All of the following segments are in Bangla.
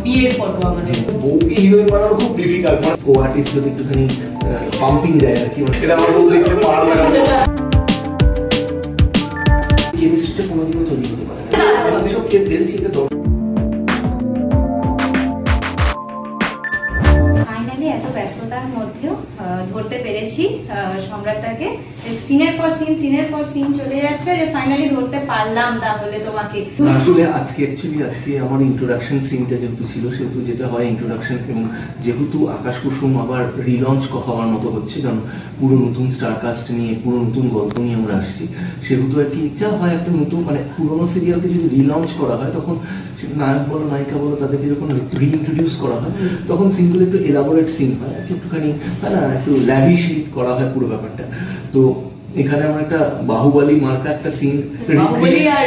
বিয়ের ফটো আমাদের। বউকে হিরোইন বানানো খুব ডিফিকাল্ট, মানে কো আর্টিস্ট যদি একটুখানি পাম্পিং দেয় আর কি, এটা আমার বউ দেখলে পার লাগে। কেমিস্ট্রিটা কোনোদিনও তৈরি হতে পারে না, আমি সব খেয়ে ফেলছি এটা তো। ফাইনালি এত ব্যস্ততার মধ্যেও ধরতে পেরেছি সম্রাটটাকে। সিনের পর সিন চলে যাচ্ছে, যে ফাইনালি ধরতে পারলাম তাহলে তোমাকে। আসলে আজকে আমার ইন্ট্রোডাকশন সিনটা যেহেতু ছিল, সেহেতু যেটা হয় ইন্ট্রোডাকশন, এবং যেহেতু আকাশ কুসুম আবার রিলঞ্চ হওয়ার মতো হচ্ছে, কারণ পুরো নতুন স্টারকাস্ট নিয়ে পুরো নতুন গল্প নিয়ে আমরা আসছি, সেহেতু আর কি ইচ্ছা হয় একটা নতুন, মানে পুরোনো সিরিয়ালকে যদি রিলঞ্চ করা হয়, তখন নায়ক বলো নায়িকা বলো তাদেরকে যখন রিইন্ট্রোডিউস করা হয়, তখন সিনগুলো একটু এলাবোরেট সিন হয়, একটুখানি একটু ল্যাভিশলি করা হয় পুরো ব্যাপারটা। তো এখানে আমরা একটা বাহুবলী মার্কা একটা সিন, বাহুবলী আর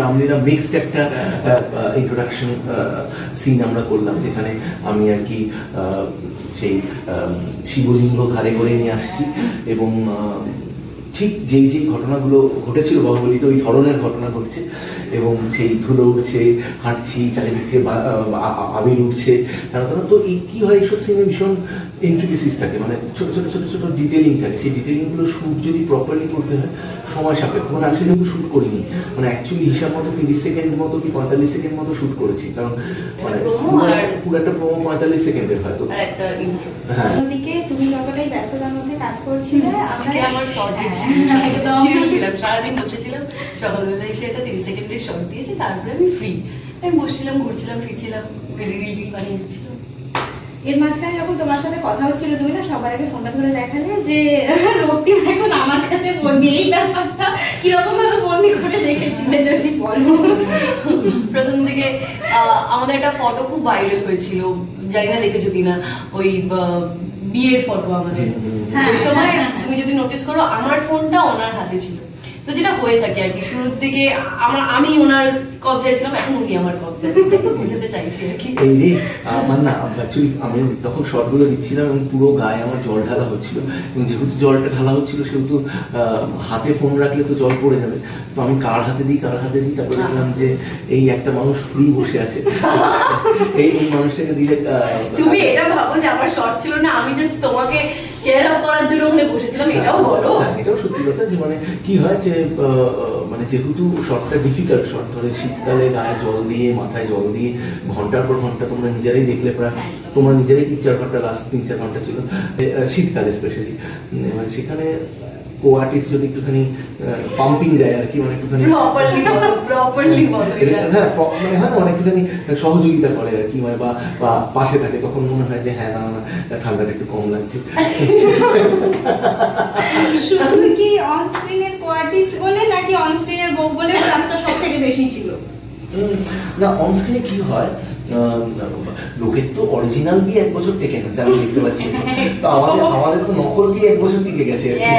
রামলীলা মিক্সড একটা ইন্ট্রোডাকশন সিন আমরা করলাম, যেখানে আমি আর কি সেই শিবলিঙ্গ ঘাড়ে করে নিয়ে আসছি, এবং ঠিক যেই ঘটনাগুলো ঘটেছিল বাহুবলীতে ওই ধরনের ঘটনা ঘটছে, এবং সেই ধুলো উঠছে, হাঁটছি, চারিদিকে আবির উঠছে, তো এই কি হয়, এইসব সিনে ভীষণ ইন্ট্রিকেসিস থাকে, মানে ছোট ছোট ছোট ছোট ডিটেলিং থাকে। সেই ডিটেলিংগুলো শ্যুট যদি প্রপারলি করতে হয় সময় সাপেক্ষ, মানে আজকে যেহেতু শ্যুট করিনি, মানে অ্যাকচুয়ালি হিসাব মতো 30 সেকেন্ড মতো কি 45 সেকেন্ড মতো শ্যুট করেছি, কারণ মানে পুরো একটা প্রোমো 45 সেকেন্ডের হয়তো। হ্যাঁ, ওদিকে তুমি যতটাই ব্যস্ততার মধ্যে কাজ করছিলে, আজকে আমার শর্ট ছিলাম, সারাদিন বসেছিলাম, সকালবেলা এসে একটা 30 সেকেন্ডের শর্ট দিয়েছি, তারপরে আমি ফ্রি, আমি বসছিলাম, ঘুরছিলাম, ফিরছিলাম, রিল বানিয়ে দিচ্ছিলাম। এর মাঝখানে যখন তোমার সাথে কথা হচ্ছিল, তুমি না সবার আগে ফোনটা ধরে দেখালে যে রক্তিম এখন আমার কাছে বন্দি, এই ব্যাপারটা কিরকম ভাবে বন্দি করে রেখেছিলে যদি বলো। প্রথম থেকে আমাদের একটা ফটো খুব ভাইরাল হয়েছিল, জানি না দেখেছো কিনা, ওই বিয়ের ফটো আমাদের। ওই সময় তুমি যদি নোটিস করো, আমার ফোনটা ওনার হাতে ছিল, তো যেটা হয়ে থাকে আর কি, শুরুর দিকে আমি ওনার কবজায় ছিলাম, এখন উনি আমার কবজায়, বোঝাতে চাইছি আর কি। এই রে আমার না, অ্যাকচুয়ালি আমি তখন শর্টগুলো দিচ্ছিলাম এবং পুরো গায়ে আমার জল ঢালা হচ্ছিল, এবং যেহেতু জলটা ঢালা হচ্ছিল সেহেতু হাতে ফোন রাখলে তো জল পড়ে যাবে, তো আমি কার হাতে দিই, তারপরে দেখলাম যে এই একটা মানুষ ফ্রি বসে আছে, এই মানুষটাকে দিলে। তুমি এটা ভাবো যে আমার শর্ট ছিল না, আমি জাস্ট তোমাকে চেয়ার আপ করার জন্য ওখানে বসেছিলাম, এটাও বলো। এটাও সত্যি কথা, যে মানে কি হয় যে মানে যেহেতু শর্টটা ডিফিকাল্ট শর্ট, ধরে শীতকালে গায়ে জল দিয়ে, মাথায় জল দিয়ে ঘন্টার পর ঘন্টা, তোমরা নিজেরাই দেখলে প্রায়, তোমরা নিজেরাই 3-4 ঘন্টা, লাস্ট 3-4 ঘন্টা ছিল শীতকালে স্পেশালি, মানে সেখানে কো আর্টিস্ট যদি একটুখানি পাম্পিং দেয় আর কি, মানে একটুখানি অনেকখানি সহযোগিতা করে আর কি, মানে বা পাশে থাকে, তখন মনে হয় যে হ্যাঁ না ঠান্ডাটা একটু কম লাগছে। শুধু কি অন স্ক্রিনের কো আর্টিস্ট বলে, নাকি অন স্ক্রিনের বউ বলে কাজটা সব থেকে বেশি ছিল? না, অন স্ক্রিনে কি হয়, লোকের তো অরিজিনাল বিয়ে 1 বছর টেকে না, যা আমি দেখতে পাচ্ছি, তো আমাদের তো নকল বিয়ে 1 বছর টিকে গেছে আর কি।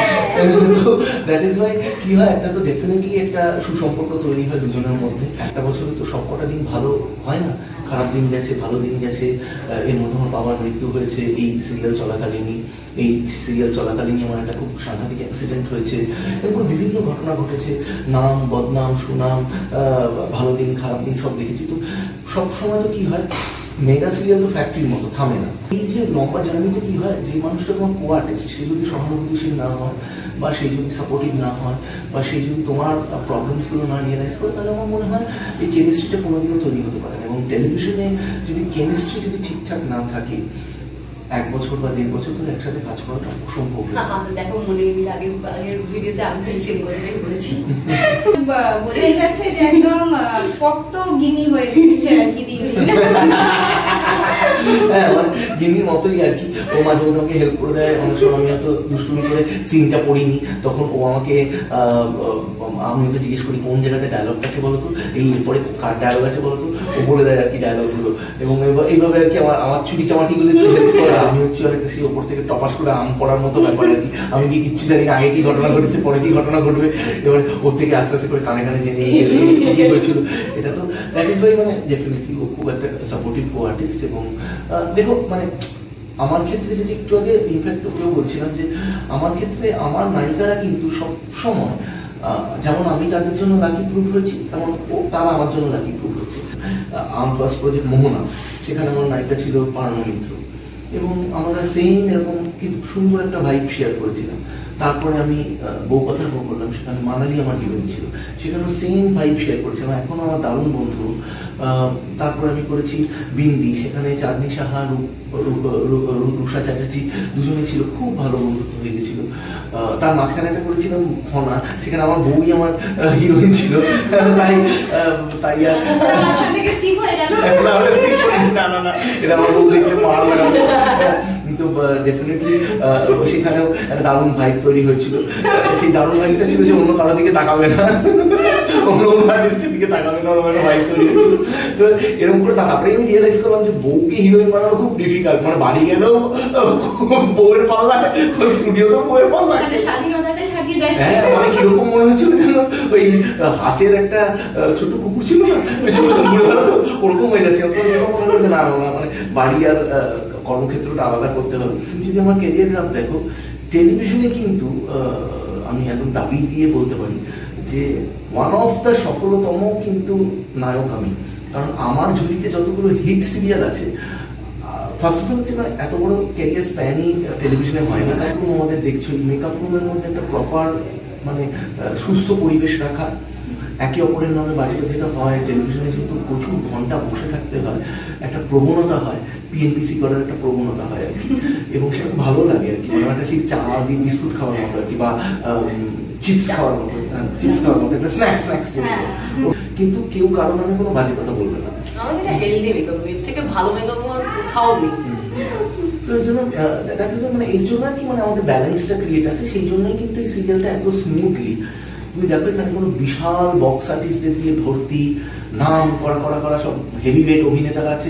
তো দ্যাট ইজ ওয়াই কি হয়, একটা তো ডেফিনেটলি একটা সুসম্পর্ক তৈরি হয় দুজনের মধ্যে। একটা বছরে তো সবকটা দিন ভালো হয় না, খারাপ দিন গেছে, ভালো দিন গেছে। এর মধ্যে আমার বাবার মৃত্যু হয়েছে এই সিরিয়াল চলাকালীনই আমার একটা খুব সাংঘাতিক অ্যাক্সিডেন্ট হয়েছে, এরকম বিভিন্ন ঘটনা ঘটেছে, নাম বদনাম সুনাম, ভালো দিন খারাপ দিন সব দেখেছি। তো সব সময় তো কি হয়, মেগা সিরিয়াল তো ফ্যাক্টরির মতো থামে না। এই যে লম্বা জার্নিতে কি হয়, যে মানুষটা তোমার কো আর্টিস্ট, সে যদি সহানুভূতিশীল না হয়, বা সে যদি সাপোর্টিভ না হয়, বা সে যদি তোমার প্রবলেমসগুলো না রিয়েলাইজ করে, তাহলে আমার মনে হয় এই কেমিস্ট্রিটা কোনোদিনও তৈরি হতে পারে না। এবং টেলিভিশনে যদি কেমিস্ট্রি যদি ঠিকঠাক না থাকে, 1 বছর বা 1.5 বছর ধরে একসাথে কাজ করাটা অসম্ভব। দেখো মনের মিল আগের ভিডিওতে আমি সেম কথাই বলেছি। বোঝাই যাচ্ছে যে একদম পক্ত গিনি হয়ে গেছে আর কি দিন। হ্যাঁ, মানে গিনির মতোই আর কি। ও মাঝে মধ্যে আমাকে হেল্প করে দেয়, অনেক সময় আমি এত দুষ্টুমি করে সিনটা পড়িনি, তখন ও আমাকে, আমি ওকে জিজ্ঞেস করি কোন জায়গাতে ডায়লগ আছে বলতো, এই এরপরে কার ডায়লগ আছে বলতো, ও বলে দেয় আর কি ডায়লগগুলো, এবং এইভাবে আর কি আমার চুরি চামাটিগুলো একটু হেল্প করে। আমি হচ্ছে অনেক সেই ওপর থেকে টপাস করে আম পড়ার মতো ব্যাপার আর কি। আমি কি কিচ্ছু জানি না, আগে কি ঘটনা ঘটেছে, পরে কি ঘটনা ঘটবে, এবার ওর থেকে আস্তে আস্তে করে কানে কানে জেনে কি হয়েছিল। এটা তো দ্যাট ইজ ওয়াই, মানে ডেফিনেটলি ও খুব একটা সাপোর্টিভ কো আর্টিস্ট। এবং দেখো, মানে আমার ক্ষেত্রে যেটা একটু আগে ইনফ্যাক্ট ওকেও বলছিলাম, যে আমার ক্ষেত্রে আমার নায়িকারা কিন্তু সব সময় যেমন আমি তাদের জন্য লাকি প্রুফ হয়েছি, তেমন তারা আমার জন্য লাকি প্রুফ হয়েছে। আমার ফার্স্ট প্রজেক্ট মোহনা, সেখানে আমার নায়িকা ছিল পার্নো মিত্র, এবং আমরা সেম এরকম কিন্তু সুন্দর একটা ভাইব শেয়ার করেছিলাম। তারপরে আমি বউ কথার বউ করলাম, সেখানে মানালি আমার হিরোইন ছিল, সেখানে সেম ভাইব শেয়ার করেছিলাম, এখনো আমার দারুণ বন্ধু। তারপরে আমি করেছি বিন্দি, সেখানে চাঁদনি সাহা, রুষা চ্যাটার্জি দুজনে ছিল, খুব ভালো বন্ধুত্ব হয়ে গেছিল। তার মাঝখানে একটা করেছিলাম ফনা, সেখানে আমার বউই আমার হিরোইন ছিল, তাই তাই আর মাঝখান থেকে স্কিপ হয়ে গেল। না না না, এটা আমার বউ দেখলে মার লাগাবে। কিন্তু ডেফিনেটলি সেখানেও একটা দারুণ ভাইব তৈরি হয়েছিল। সেই দারুণ ভাইবটা ছিল যে অন্য কারোর দিকে তাকাবে না, অন্য আর্টিস্টের দিকে তাকাবে না, ওরকম একটা ভাইব তৈরি হয়েছিল। তো এরকম করে তারপরে আমি রিয়েলাইজ করলাম যে বউকে হিরোইন বানানো খুব ডিফিকাল্ট, মানে বাড়ি গেলেও বউয়ের পাল্লায়, স্টুডিওতেও বউয়ের পাল্লায়, স্বাধীনতাটাই হারিয়ে যাচ্ছে। হ্যাঁ, মানে কিরকম মনে হচ্ছিল যেন ওই হাঁচের একটা ছোট কুকুর ছিল না, ঘুরে বেড়া, তো ওরকম হয়ে যাচ্ছে। তো এরকম মনে হচ্ছে না মানে বাড়ি আর কর্মক্ষেত্রটা আলাদা করতে হবে। তুমি যদি আমার ক্যারিয়ার গ্রাফ দেখো, টেলিভিশনে কিন্তু আমি একদম দাবি দিয়ে বলতে পারি যে ওয়ান অফ দ্য সফলতম কিন্তু নায়ক আমি, কারণ আমার ঝুলিতে যতগুলো হিট সিরিয়াল আছে, ফার্স্ট অফ অল হচ্ছে মানে এত বড় ক্যারিয়ার স্প্যানই টেলিভিশনে হয় না। এখন আমাদের দেখছো মেকআপ রুমের মধ্যে একটা প্রপার মানে সুস্থ পরিবেশ রাখা, একে অপরের নামে বাজে যেটা হয়, টেলিভিশনে যেহেতু প্রচুর ঘন্টা বসে থাকতে হয়, একটা প্রবণতা হয়, পিএনপিসি করার একটা প্রবণতা হয় আর কি, এবং সেটা ভালো লাগে আর কি, মানে একটা সেই চা দিয়ে বিস্কুট খাওয়ার মতো আর কি, বা চিপস খাওয়ার মতো, একটা স্ন্যাক্স কিন্তু কেউ কারো নামে কোনো বাজে কথা বলবে না। আমাদের একটা হেলদি মেকআপ, এর থেকে ভালো মেকআপ আমার কোথাও নেই। তো এই জন্য মানে এই জন্য আর কি, মানে আমাদের ব্যালেন্সটা ক্রিয়েট আছে, সেই জন্যই কিন্তু এই সিরিয়ালটা এত স্মুথলি। তুমি দেখো এখানে কোনো বিশাল বক্স আর্টিস্টদের দিয়ে ভর্তি, নাম করা সব হেভি ওয়েট অভিনেতারা আছে,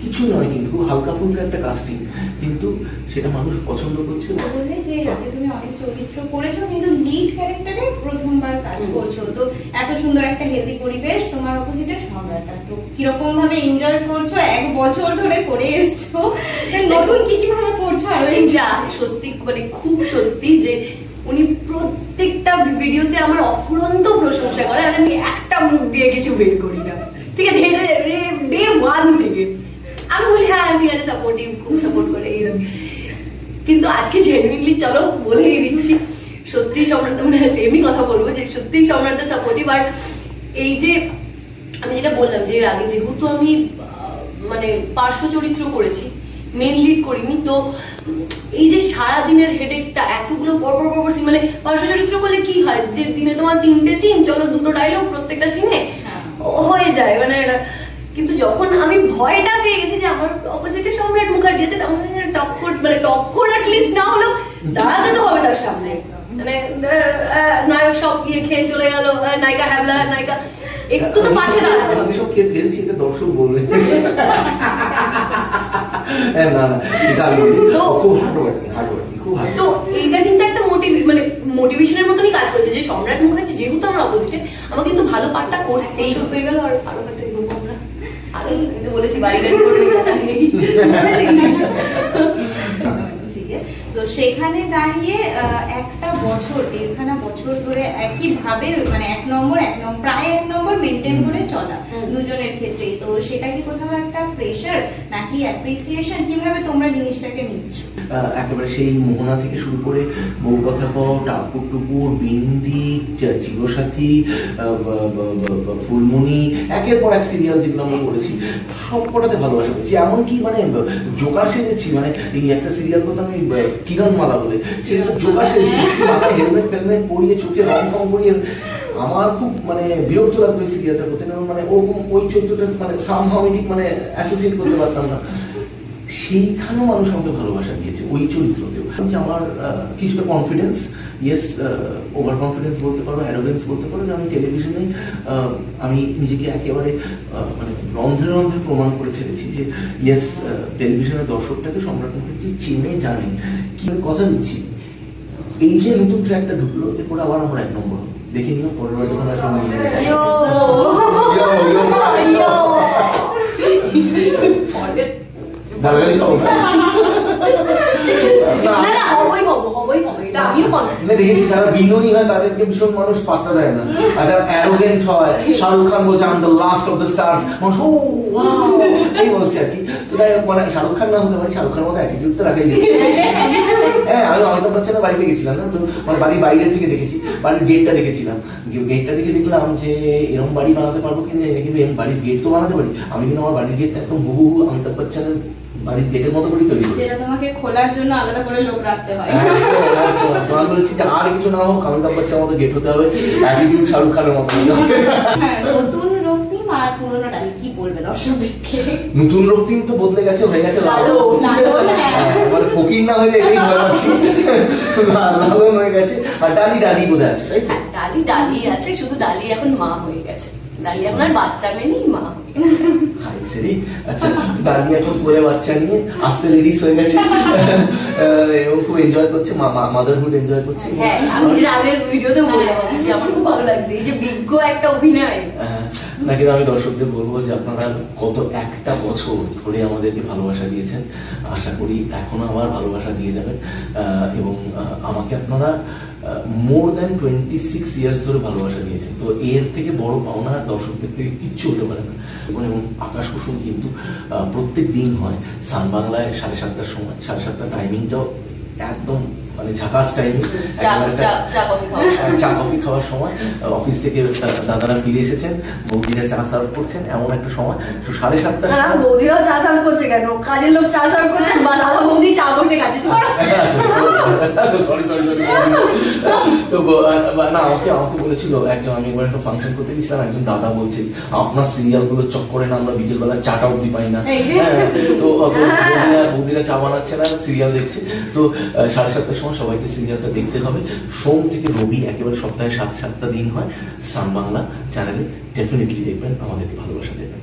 কিছু নয়, কিন্তু খুব হালকা ফুলকা একটা কাস্টিং, কিন্তু সেটা মানুষ পছন্দ করছে। বললে যে আগে তুমি অনেক চরিত্র করেছো, কিন্তু লিড ক্যারেক্টারে প্রথমবার কাজ করছো, তো এত সুন্দর একটা হেলদি পরিবেশ, তোমার অপোজিটে সম্রাটটা, তো কিরকম ভাবে এনজয় করছো? 1 বছর ধরে করে এসছো, নতুন কি ভাবে করছো? আর যা সত্যি মানে খুব সত্যি যে উনি প্রত্যেকটা ভিডিওতে আমার অফুরন্ত প্রশংসা করে, আর আমি একটা মুখ দিয়ে কিছু বের করি না, ঠিক আছে, ডে 1 থেকে আমি বলি হ্যাঁ আমি আজ সাপোর্টিভ, খুব সাপোর্ট করে এরকম। কিন্তু আজকে জেনুইনলি চলো বলেই দিচ্ছি, সত্যি সম্রাট, মানে সেমই কথা বলবো যে সত্যি সম্রাটটা সাপোর্টিভ। আর এই যে আমি যেটা বললাম যে এর আগে যেহেতু আমি মানে পার্শ্ব চরিত্র করেছি, মেন লিড করিনি, তো এই যে সারাদিনের হেডেকটা, এতগুলো পরপর মানে পার্শ্ব চরিত্র করলে কি হয় যে দিনে তোমার 3টে সিন, চলো 2টো ডায়লগ প্রত্যেকটা সিনে হয়ে যায় মানে। কিন্তু যখন আমি ভয়টা পেয়ে গেছি যে আমার অপোজিটে সম্রাট মুখার্জি আছে, তখন টক্কর অ্যাটলিস্ট না হলেও দাঁড়াতে তো হবে তার সামনে, মানে নায়ক সব গিয়ে খেয়ে চলে গেল, নায়িকা হ্যাবলা, নায়িকা একটু তো পাশে দাঁড়াতে হবে। সব খেয়ে ফেলছি, এটা দর্শক বলবে না না, এটা খুব হার্ডওয়ার্কিং, খুব হার্ড। তো এইটা কিন্তু একটা মোটিভেশনের মতনই কাজ করছে যে সম্রাট মুখার্জি যেহেতু আমার অপোজিটে, আমার কিন্তু ভালো পার্টটা করতেই হয়ে গেল। আর আরো হয়তো এগোবো আমরা, আরো বলেছি বাড়ি গাড়ি করবে, তো সেখানে দাঁড়িয়ে একটা বছর, 1.5 বছর ধরে একইভাবে মানে প্রায় 1 নম্বর মেনটেন করে চলা দুজনের ক্ষেত্রেই, তো সেটা কি কোথাও একটা প্রেশার নাকি অ্যাপ্রিসিয়েশন, কিভাবে তোমরা জিনিসটাকে নিচ্ছ? একেবারে সেই মোহনা থেকে শুরু করে বউ কথা কও, টাপুর টুপুর, বিন্দি, চিরসাথী, ফুলমণি, একের পর এক সিরিয়াল যেগুলো আমরা করেছি সব কটাতে ভালোবাসা পেয়েছি। এমনকি মানে জোকার সেজেছি, মানে এই একটা সিরিয়াল করতাম আমি কিরণমালা বলে, সেটা জোকার সেজেছি, মাথায় হেলমেট ফেলমেট পরিয়ে, চোখে রং ফং পরিয়ে। আমার খুব মানে বিরক্ত লাগলো এই সিরিয়ালটা করতে, কারণ মানে ওরকম ওই চরিত্রটা মানে সামহাও আমি ঠিক মানে অ্যাসোসিয়েট করতে পারতাম না। সেইখানেও মানুষ আমাকে ভালোবাসা দিয়েছে ওই চরিত্রতেও। আমার কিছুটা কনফিডেন্স, ইয়েস, ওভার কনফিডেন্স বলতে পারো, অ্যারোগেন্স বলতে পারো, যে আমি টেলিভিশনে আমি নিজেকে একেবারে মানে রন্ধ্রে প্রমাণ করে ছেড়েছি যে ইয়েস, টেলিভিশনের দর্শকটাকে সম্রাট মুখার্জি চেনে, জানে। কি কথা দিচ্ছি, এই যে নতুন ট্র্যাকটা ঢুকলো, এরপরে আবার আমরা 1 নম্বর দেখে নিও, পরের বার যখন আসলে হবই, এটা আমিও মানে দেখেছি যারা বিনয়ী হয় তাদেরকে ভীষণ মানুষ পাত্তা দেয় না, আর যারা অ্যারোগেন্ট হয়, শাহরুখ খান বলছে I am the last of the stars, মানুষ ও ওয়াও এই বলছে আর কি। তো তাই মানে শাহরুখ খান না হতে পারে, শাহরুখ খানের মতো অ্যাটিটিউড তো রাখাই যায়। হ্যাঁ আমি অমিতাভ বচ্চনের বাড়িতে গেছিলাম না, তো মানে বাড়ির বাইরে থেকে দেখেছি, বাড়ির গেটটা দেখেছিলাম, গেটটা দেখে দেখলাম যে এরকম বাড়ি বানাতে পারবো কিনা জানি না, কিন্তু বাড়ির গেট তো বানাতে পারি আমি, কিন্তু আমার বাড়ির গেটটা একদম হুবহু অমিতাভ বচ্চনের বাড়ির গেটের মতো করে তৈরি করেছি। যেটা তোমাকে খোলার জন্য আলাদা করে লোক রাখতে হয়। তো আমি বলেছি যে আর কিছু না হোক অমিতাভ বচ্চনের মতো গেট হতে হবে, অ্যাটিটিউড শাহরুখ খানের মতো হতে হবে। হ্যাঁ, নতুন রক্তিম আর পুরোনো ডালি কি বলবে দর্শকদেরকে? নতুন রক্তিম তো বদলে গেছে, হয়ে গেছে লালন। লালন, হ্যাঁ। মানে ফকির না হয়ে এটাই ভয় পাচ্ছি, লালন হয়ে গেছে। আর ডালি ডালি বোধহয় আছে, তাই তো? হ্যাঁ, ডালি আছে, শুধু ডালি এখন মা হয়ে গেছে। ডালি এখন আর বাচ্চা মেয়ে নেই, মা হয়ে গেছে। আচ্ছা, ডালি এখন কোলে বাচ্চা নিয়ে আসতে লেডিস হয়ে গেছে এবং খুব এনজয় করছে, মাদারহুড এনজয় করছে। হ্যাঁ, আমি যে আগের ভিডিওতে বললাম যে আমার খুব ভালো লাগছে এই যে বিজ্ঞ একটা অভিনয়। না, কিন্তু আমি দর্শকদের বলবো যে আপনারা গত একটা বছর ধরে আমাদেরকে ভালোবাসা দিয়েছেন, আশা করি এখনো আবার ভালোবাসা দিয়ে যাবেন, এবং আমাকে আপনারা মোর দ্যান 26 ইয়ার্স ধরে ভালোবাসা দিয়েছেন। তো এর থেকে বড় পাওনা আর দর্শকদের থেকে কিচ্ছু হতে পারে না। এবং আকাশ কুসুম কিন্তু প্রত্যেক দিন হয় সান বাংলায় 7:30টার সময়, 7:30 টাইমিংটাও একদম মানে ঝাকাস টাইমিং, চা কফি খাওয়ার সময়, অফিস থেকে দাদারা ফিরে এসেছেন, বৌদিরা চা সার্ভ করছেন, এমন একটা সময়। তো 7:30টার সময় বৌদিরাও চা সার্ভ করছে কেন? কাজের লোক চা সার্ভ করছে, বা দাদা বৌদি চা বসে গেছে। সরি তো না, আমাকে বলেছিল একজন, আমি একবার একটা ফাংশন করতে গেছিলাম, একজন দাদা বলছে আপনার সিরিয়াল গুলো চক্করে না আমরা বিকেলবেলা চাটা অব্দি পাই না। তো বৌদিরা চা বানাচ্ছে না, সিরিয়াল দেখছে। তো 7:30টার সময় সবাইকে সিরিয়ালটা দেখতে হবে। সোম থেকে রবি একেবারে সপ্তাহে 7 দিন হয় সান বাংলা চ্যানেলে, ডেফিনেটলি দেখবেন, আমাদেরকে ভালোবাসা দেবেন।